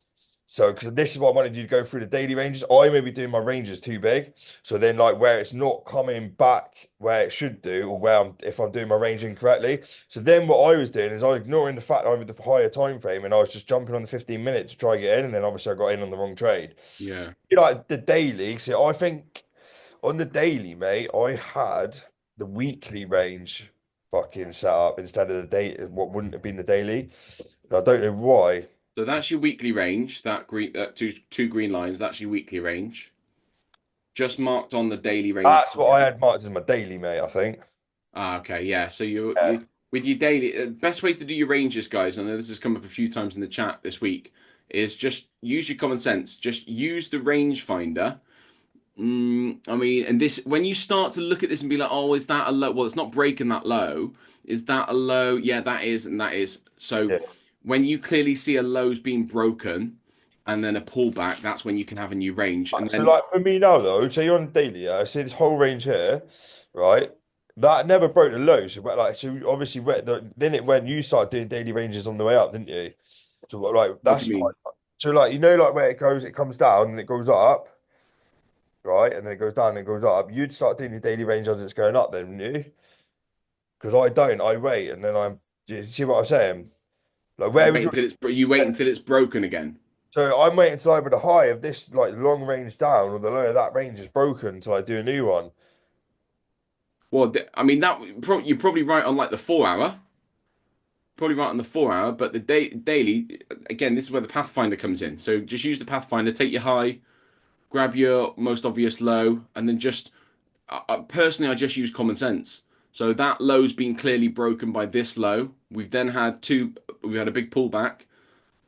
Speaker 2: So, because this is what I wanted you to go through the daily ranges. I may be doing my ranges too big. So then, like where it's not coming back where it should do, or where if I'm doing my range incorrectly. So then, what I was doing is I was ignoring the fact over the higher time frame, and I was just jumping on the 15 minutes to try and get in, and then obviously I got in on the wrong trade.
Speaker 1: Yeah.
Speaker 2: Like the daily. So I think on the daily, mate, I had the weekly range fucking set up instead of the day. What wouldn't have been the daily. I don't know why.
Speaker 1: So that's your weekly range. That green, two green lines. That's your weekly range. Just marked on the daily range.
Speaker 2: That's what I had marked as my daily, mate. I think.
Speaker 1: Ah, okay, yeah. So
Speaker 2: Yeah.
Speaker 1: you with your daily best way to do your ranges, guys. I know this has come up a few times in the chat this week. Is just use your common sense. Just use the range finder I mean, and this when you start to look at this and be like, oh, is that a low? Well, it's not breaking that low. Is that a low? Yeah, that is, and that is. So
Speaker 2: Yeah.
Speaker 1: when you clearly see a low's being broken and then a pullback, that's when you can have a new range. And
Speaker 2: So
Speaker 1: then
Speaker 2: like for me now though, so you're on the daily, yeah. I see this whole range here, right? That never broke the low. So but, like so obviously then it went you started doing daily ranges on the way up, didn't you? So like
Speaker 1: what do you
Speaker 2: that's
Speaker 1: mean?
Speaker 2: so like you know like where it goes, it comes down and it goes up, right? And then it goes down and it goes up. You'd start doing your daily range as it's going up then, wouldn't you? Because I don't, I wait and then do you see what I'm saying? Like
Speaker 1: You
Speaker 2: where would
Speaker 1: wait
Speaker 2: you
Speaker 1: until you wait until it's broken again.
Speaker 2: so I'm waiting until either the high of this like long range down or the low of that range is broken until I do a new one.
Speaker 1: Well, I mean you're probably right on like the 4 hour. Probably right on the 4 hour, but the daily again, this is where the Pathfinder comes in. So just use the Pathfinder, take your high, grab your most obvious low, and then just personally, I just use common sense. So that low's been clearly broken by this low. We've had a big pullback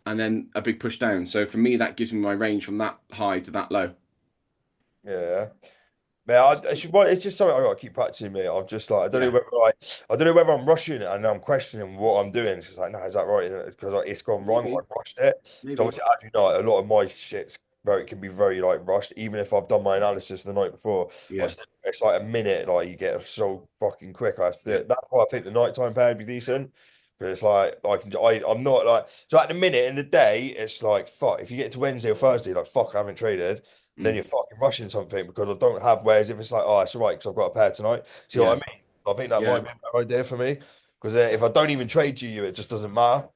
Speaker 1: and then a big push down. So for me, that gives me my range from that high to that low.
Speaker 2: Yeah. Man, well, it's just something I got to keep practicing, mate. I'm just like,
Speaker 1: Yeah,
Speaker 2: I don't know whether I'm rushing it and I'm questioning what I'm doing. It's just like, no, is that right? Because like, it's gone wrong.
Speaker 1: maybe,
Speaker 2: I've rushed it. So
Speaker 1: maybe.
Speaker 2: obviously, as you know, a lot of my shit's very can be very like rushed. Even if I've done my analysis the night before,
Speaker 1: Yeah,
Speaker 2: it's like a minute. Like you get so fucking quick. I have to do
Speaker 1: yeah,
Speaker 2: it. That's why I think the nighttime pair would be decent. But it's like I'm not like so at the minute in the day. It's like fuck. If you get to Wednesday or Thursday, like fuck, I haven't traded. Then
Speaker 1: mm,
Speaker 2: you're fucking rushing something because I don't have. Whereas if it's like, oh, it's all right because I've got a pair tonight. See
Speaker 1: yeah,
Speaker 2: what I mean? I think that
Speaker 1: yeah.
Speaker 2: might be a better idea for me because if I don't even trade you, it just doesn't matter.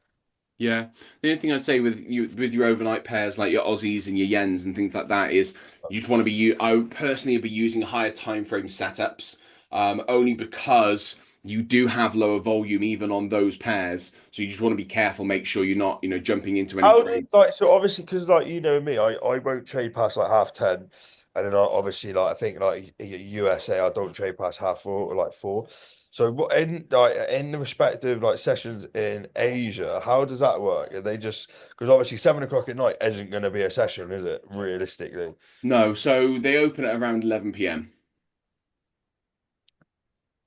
Speaker 1: Yeah. The only thing I'd say with your overnight pairs like your Aussies and your Yens and things like that is you just want to be I would personally be using higher time frame setups, only because you do have lower volume even on those pairs. So you just want to be careful, make sure you're not, jumping into any
Speaker 2: How did
Speaker 1: trades.
Speaker 2: like so obviously because like you know me, I won't trade past like 10:30, and then obviously like I think like USA I don't trade past 4:30 or like 4. So what in the respective like sessions in Asia, how does that work? Are they just because obviously 7 o'clock at night isn't going to be a session, is it? Realistically.
Speaker 1: No, so they open at around 11 p.m.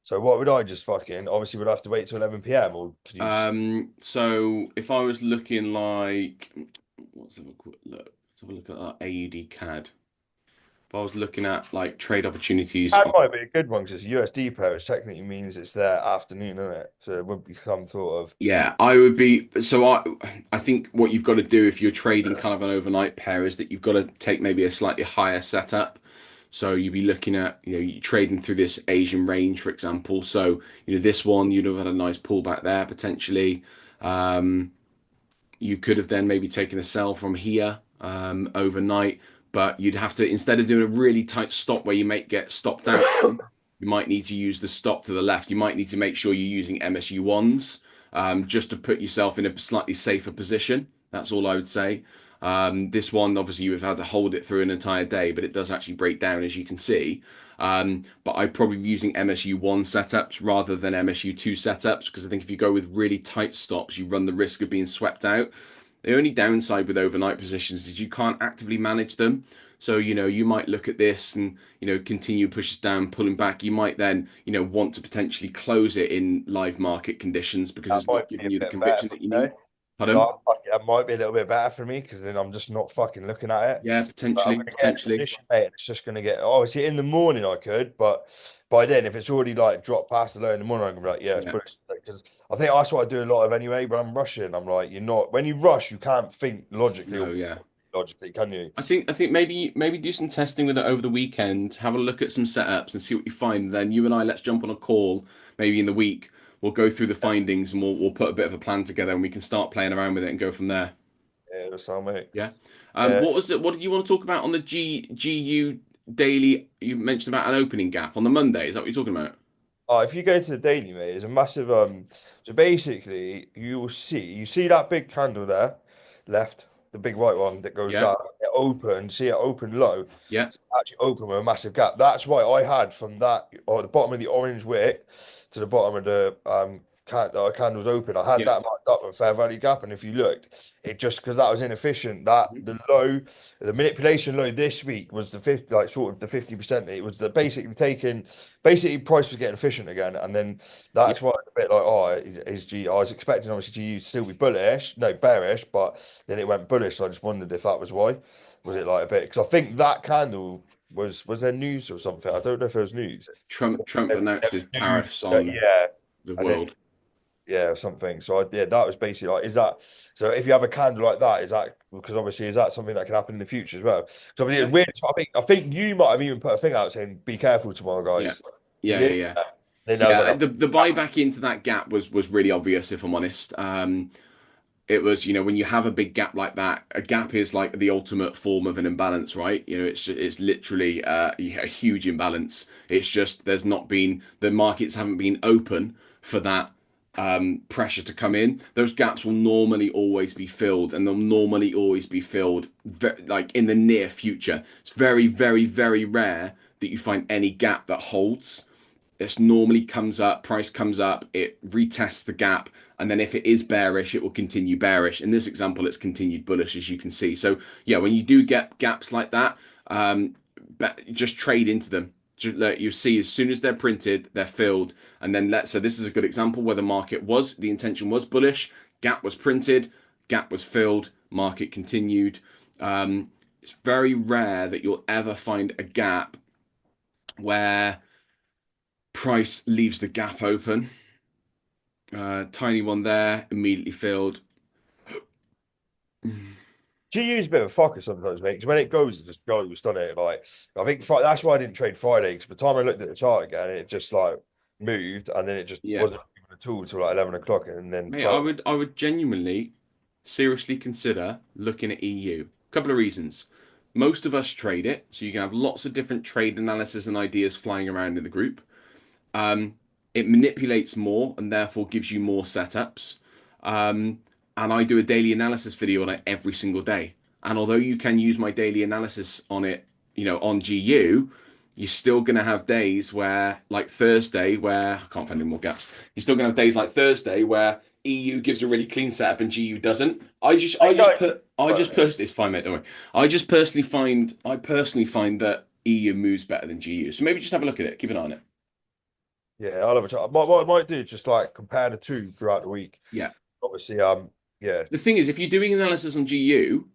Speaker 2: So what would I just fucking obviously would I have to wait till 11 p.m. or could you just
Speaker 1: So if I was looking like, let's have a quick look. Let's have a look at our AUD CAD. If I was looking at like trade opportunities.
Speaker 2: that might be a good one because it's USD pair, which technically means it's their afternoon, isn't it? So it would be some sort of
Speaker 1: Yeah, I would be. So I think what you've got to do if you're trading kind of an overnight pair is that you've got to take maybe a slightly higher setup. So you'd be looking at, you trading through this Asian range, for example. So, this one, you'd have had a nice pullback there potentially. Um, you could have then maybe taken a sell from here overnight, but you'd have to, instead of doing a really tight stop where you might get stopped out, you might need to use the stop to the left. You might need to make sure you're using MSU ones just to put yourself in a slightly safer position. That's all I would say. This one, obviously, you've had to hold it through an entire day, but it does actually break down, as you can see. But I'd probably be using MSU1 setups rather than MSU2 setups because I think if you go with really tight stops, you run the risk of being swept out. The only downside with overnight positions is you can't actively manage them. So, you might look at this and, continue pushes down, pulling back. You might then, want to potentially close it in live market conditions because
Speaker 2: that
Speaker 1: it's not
Speaker 2: might be
Speaker 1: giving
Speaker 2: a
Speaker 1: you the
Speaker 2: bit better
Speaker 1: conviction
Speaker 2: for
Speaker 1: that you
Speaker 2: me.
Speaker 1: need. Pardon?
Speaker 2: Like, that might be a little bit better for me because then I'm just not fucking looking at it.
Speaker 1: Yeah,
Speaker 2: But I'm
Speaker 1: potentially,
Speaker 2: gonna get in a
Speaker 1: potentially.
Speaker 2: position, mate, and it's just gonna get obviously in the morning I could, but by then if it's already like dropped past the low in the morning, I'm gonna be like, yeah, it's
Speaker 1: Yeah.
Speaker 2: bullish. Because I think that's what I do a lot of anyway. But I'm rushing. I'm like, you're not when you rush, you can't think logically or
Speaker 1: No, yeah.
Speaker 2: logically, can you?
Speaker 1: I think maybe do some testing with it over the weekend. Have a look at some setups and see what you find. Then you and I let's jump on a call maybe in the week. We'll go through the findings and we'll put a bit of a plan together and we can start playing around with it and go from there.
Speaker 2: Yeah, that's how, mate.
Speaker 1: Yeah.
Speaker 2: Yeah.
Speaker 1: What was it? What did you want to talk about on the GU daily? You mentioned about an opening gap on the Monday. Is that what you're talking about?
Speaker 2: Oh, if you go to the daily, mate, there's a massive so basically you see that big candle there, left, the big white one that goes
Speaker 1: Yeah.
Speaker 2: down, it open, see it open low,
Speaker 1: Yeah.
Speaker 2: it's actually open with a massive gap. That's why I had from that or the bottom of the orange wick to the bottom of the candles open. I had
Speaker 1: Yeah.
Speaker 2: that marked up with fair value gap, and if you looked, it just because that was inefficient. That the manipulation low this week was the 50, like sort of the 50%. It was the basically price was getting efficient again, and then
Speaker 1: Yeah.
Speaker 2: that's why it's a bit like, oh, is G. I was expecting obviously GU to still be bullish, no bearish, but then it went bullish. So I just wondered if that was why. Was it like a bit? Because I think that candle was there news or something? I don't know if there was news.
Speaker 1: Trump announced his
Speaker 2: News
Speaker 1: tariffs on
Speaker 2: yeah,
Speaker 1: the
Speaker 2: and then
Speaker 1: world.
Speaker 2: yeah, something. So yeah, that was basically like, is that so? If you have a candle like that, is that because obviously is that something that can happen in the future as well? So obviously
Speaker 1: Yeah.
Speaker 2: it's weird. I think you might have even put a thing out saying, "Be careful tomorrow,
Speaker 1: Yeah.
Speaker 2: guys."
Speaker 1: Yeah.
Speaker 2: Yeah.
Speaker 1: Yeah. Yeah.
Speaker 2: Then I was
Speaker 1: Yeah.
Speaker 2: like,
Speaker 1: The buyback into that gap was really obvious, if I'm honest. It was, when you have a big gap like that, a gap is like the ultimate form of an imbalance, right? It's literally a huge imbalance. It's just the markets haven't been open for that pressure to come in. Those gaps will normally always be filled, and they'll normally always be filled like in the near future. It's very, very, very rare that you find any gap that holds. It's normally comes up, price comes up, it retests the gap, and then if it is bearish, it will continue bearish. In this example, it's continued bullish, as you can see. So yeah, when you do get gaps like that, just trade into them. Just let you see as soon as they're printed, they're filled, and then so this is a good example where the intention was bullish, gap was printed, gap was filled, market continued. It's very rare that you'll ever find a gap where price leaves the gap open. Tiny one there, immediately filled.
Speaker 2: GU's a bit of a fucker sometimes, mate. Because when it goes, it just goes, doesn't it? Like I think that's why I didn't trade Friday. Because by the time I looked at the chart again, it just like moved, and then it just
Speaker 1: Yeah,
Speaker 2: wasn't moving at all till like 11 o'clock, and then
Speaker 1: mate, I
Speaker 2: 12.
Speaker 1: would I would genuinely, seriously consider looking at EU. Couple of reasons. Most of us trade it, so you can have lots of different trade analysis and ideas flying around in the group. Um, it manipulates more and therefore gives you more setups. Um, and I do a daily analysis video on it every single day. And although you can use my daily analysis on it, on GU, you're still going to have days where, like Thursday, where I can't find any more gaps. You're still going to have days like Thursday where EU gives a really clean setup and GU doesn't. I just personally, it's fine, mate. Don't worry. I personally find that EU moves better than GU. So maybe just have a look at it. Keep an eye on it.
Speaker 2: Yeah, I'll have a chat. What I might do is just like compare the two throughout the week.
Speaker 1: Yeah.
Speaker 2: Obviously, yeah.
Speaker 1: The thing is, if you're doing analysis on GU,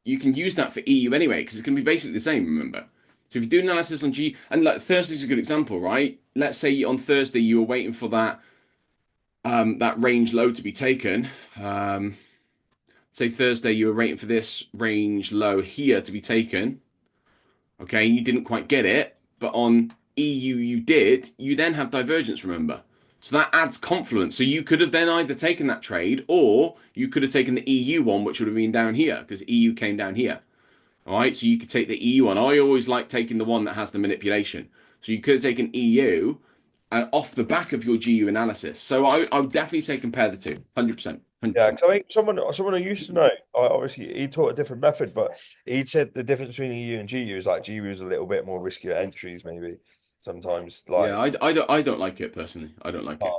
Speaker 1: you can use that for EU anyway, because it's going to be basically the same, remember? So if you do analysis on GU, and like Thursday's a good example, right? Let's say on Thursday you were waiting for that range low to be taken. Say Thursday you were waiting for this range low here to be taken. Okay, you didn't quite get it, but on EU you did. You then have divergence, remember? So that adds confluence. So you could have then either taken that trade or you could have taken the EU one, which would have been down here because EU came down here. All right, so you could take the EU one. I always like taking the one that has the manipulation. So you could have taken EU off the back of your GU analysis. So I would definitely say compare the two, 100%.
Speaker 2: Yeah,
Speaker 1: 100%.
Speaker 2: because I think someone I used to know, obviously he taught a different method, but he said the difference between EU and GU is like GU is a little bit more riskier entries, maybe sometimes. Like,
Speaker 1: Yeah, I don't like it personally. I don't like it.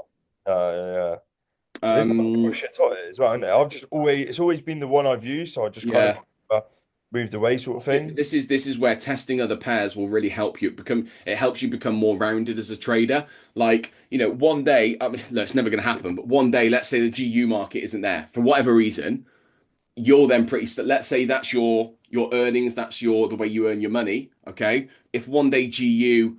Speaker 2: yeah, there's
Speaker 1: Um,
Speaker 2: shit on it as well, isn't there? It's always been the one I've used, so I just kind
Speaker 1: yeah.
Speaker 2: of moved away, sort of thing.
Speaker 1: This is where testing other pairs will really help you become. It helps you become more rounded as a trader. Like, one day, I mean, look, it's never going to happen, but one day, let's say the GU market isn't there for whatever reason, you're then let's say that's your earnings, that's the way you earn your money. Okay, if one day GU,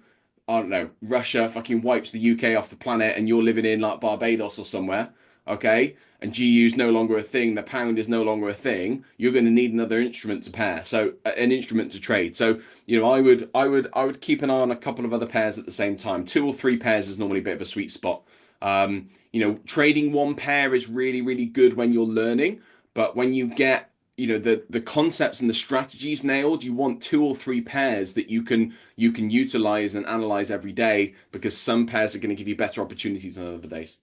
Speaker 1: I don't know, Russia fucking wipes the UK off the planet and you're living in like Barbados or somewhere, okay, and GU is no longer a thing, the pound is no longer a thing, you're going to need another instrument to pair, so an instrument to trade. So I would keep an eye on a couple of other pairs at the same time. Two or three pairs is normally a bit of a sweet spot. Trading one pair is really, really good when you're learning, but when you get the concepts and the strategies nailed, you want two or three pairs that you can utilize and analyze every day, because some pairs are going to give you better opportunities than other days.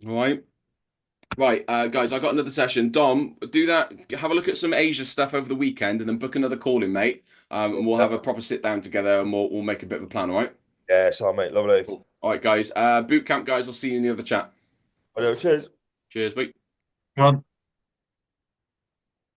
Speaker 1: All right. Right, guys, I got another session. Dom, do that. Have a look at some Asia stuff over the weekend, and then book another call in, mate. And we'll have a proper sit down together, and we'll make a bit of a plan. All right.
Speaker 2: Yeah, so mate, lovely.
Speaker 1: Cool. All right, guys. Bootcamp guys, I'll see you in the other chat.
Speaker 2: I know, cheers.
Speaker 1: Cheers, mate.
Speaker 3: God.